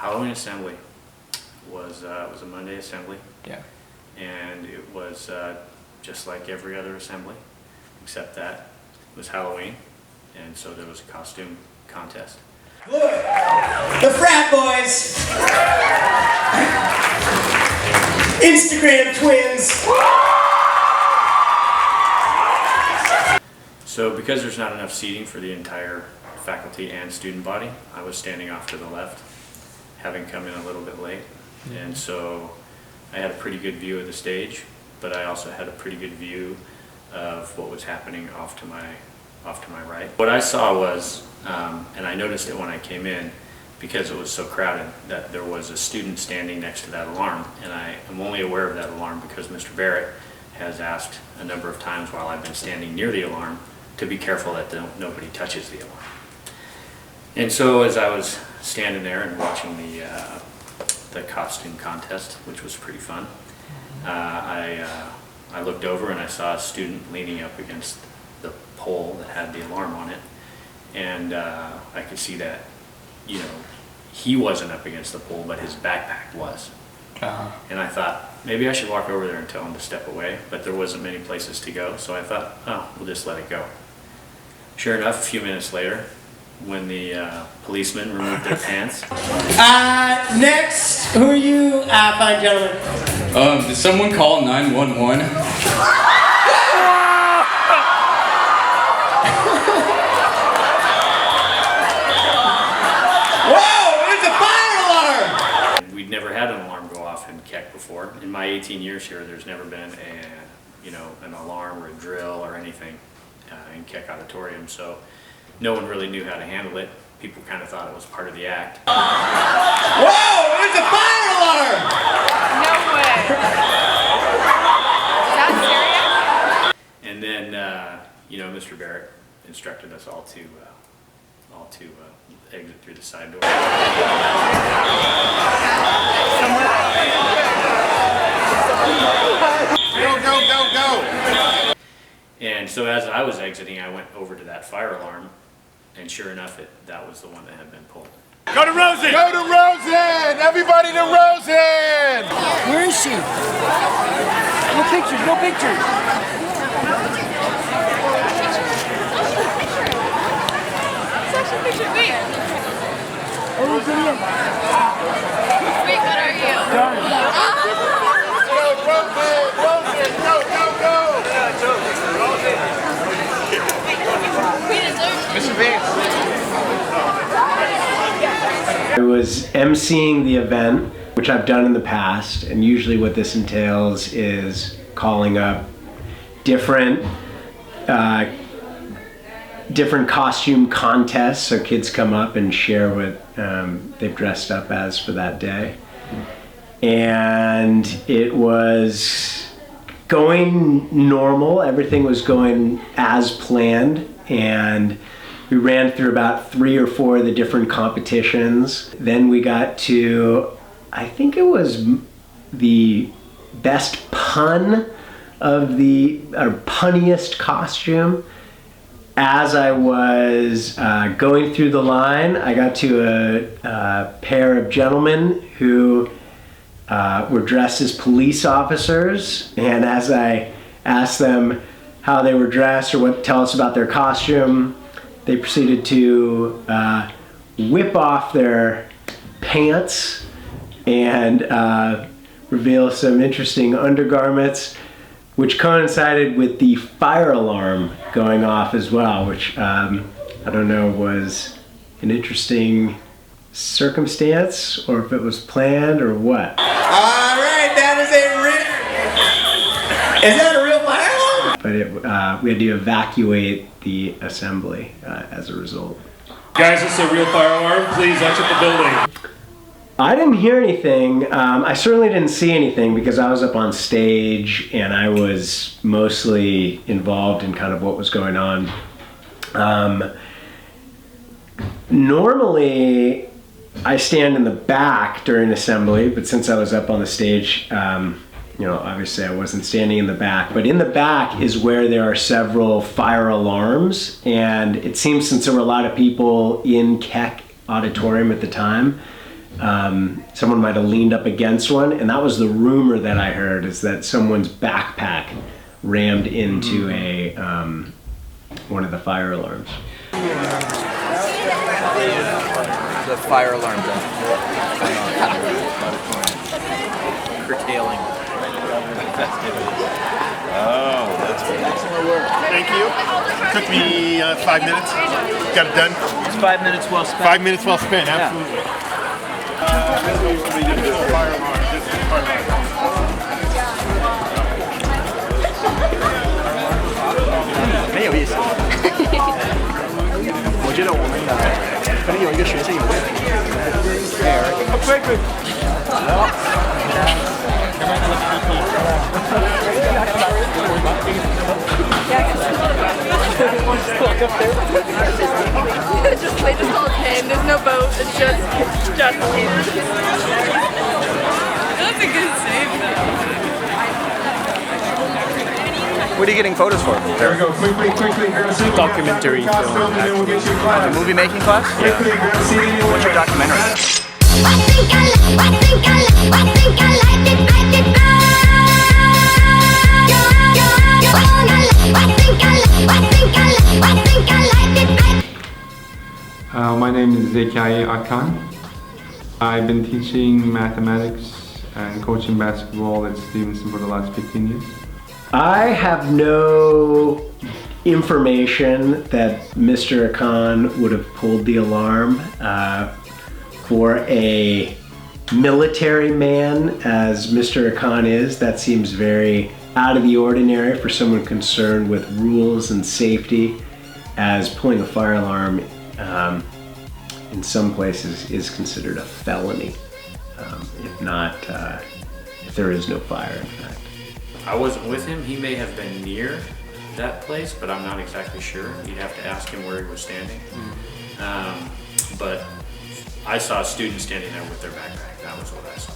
Halloween assembly was a Monday assembly. Yeah. And it was just like every other assembly, except that it was Halloween, and so there was a costume contest. Look, the frat boys, Instagram twins. So because there's not enough seating for the entire faculty and student body, I was standing off to the left, having come in a little bit late. And so I had a pretty good view of the stage, but I also had a pretty good view of what was happening off to my right. What I saw was, and I noticed it when I came in, because it was so crowded, that there was a student standing next to that alarm, and I am only aware of that alarm because Mr. Barrett has asked a number of times while I've been standing near the alarm to be careful that nobody touches the alarm. And so as I was standing there and watching the costume contest, which was pretty fun, I looked over and I saw a student leaning up against the pole that had the alarm on it, and I could see that, you know, he wasn't up against the pole, but his backpack was. And I thought, maybe I should walk over there and tell him to step away, but there wasn't many places to go, so I thought, oh, we'll just let it go. Sure enough, a few minutes later, when the policemen removed their pants. Next, who are you, fine gentlemen? Did someone call 911? Whoa, it's a fire alarm! We'd never had an alarm go off in Keck before. In my 18 years here, there's never been an alarm or a drill or anything in Keck Auditorium, so no one really knew how to handle it. People kind of thought it was part of the act. Whoa, it's a fire alarm! No way. Is that serious? And then, Mr. Barrett instructed us all to exit through the side door. Go! And so as I was exiting, I went over to that fire alarm, and sure enough, that was the one that had been pulled. Go to Rosen! Go to Rosen! Everybody to Rosen! Where is she? No pictures, no pictures. Wait. Oh, video. Wait, what are you? I was emceeing the event, which I've done in the past, and usually what this entails is calling up different costume contests, so kids come up and share what they've dressed up as for that day. And it was going normal, everything was going as planned, and we ran through about 3 or 4 of the different competitions. Then we got to, I think it was the best pun of the punniest costume. As I was going through the line, I got to a pair of gentlemen who were dressed as police officers, and as I asked them how they were dressed or tell us about their costume, they proceeded to whip off their pants and reveal some interesting undergarments, which coincided with the fire alarm going off as well, which I don't know, was an interesting circumstance or if it was planned or what. All right, that is a real fire alarm? But we had to evacuate the assembly as a result. Guys, this is a real fire alarm. Please exit the building. I didn't hear anything. I certainly didn't see anything because I was up on stage and I was mostly involved in kind of what was going on. Normally, I stand in the back during assembly, but since I was up on the stage, obviously I wasn't standing in the back, but in the back is where there are several fire alarms, and it seems since there were a lot of people in Keck Auditorium at the time, someone might have leaned up against one, and that was the rumor that I heard, is that someone's backpack rammed into a one of the fire alarms. The fire alarm gun. Curtailing. Thank you. Took me 5 minutes. Got it done. It's 5 minutes well spent. 5 minutes well spent, absolutely. Fire alarm, just fire alarm. 很有意思。我觉得我们可能有一个学生有问Just play this whole pin. There's no boat. It's just him. That's a good save, though. What are you getting photos for? There we go. Quickly. Documentary film. The movie making class? Yeah. What's your documentary? My name is Zekai Akan. I've been teaching mathematics and coaching basketball at Stevenson for the last 15 years. I have no information that Mr. Akan would have pulled the alarm. For a military man, as Mr. Akan is, that seems very out of the ordinary for someone concerned with rules and safety, as pulling a fire alarm in some places is considered a felony, if there is no fire, in fact. I wasn't with him. He may have been near that place, but I'm not exactly sure. You'd have to ask him where he was standing. But I saw a student standing there with their backpack. That was what I saw.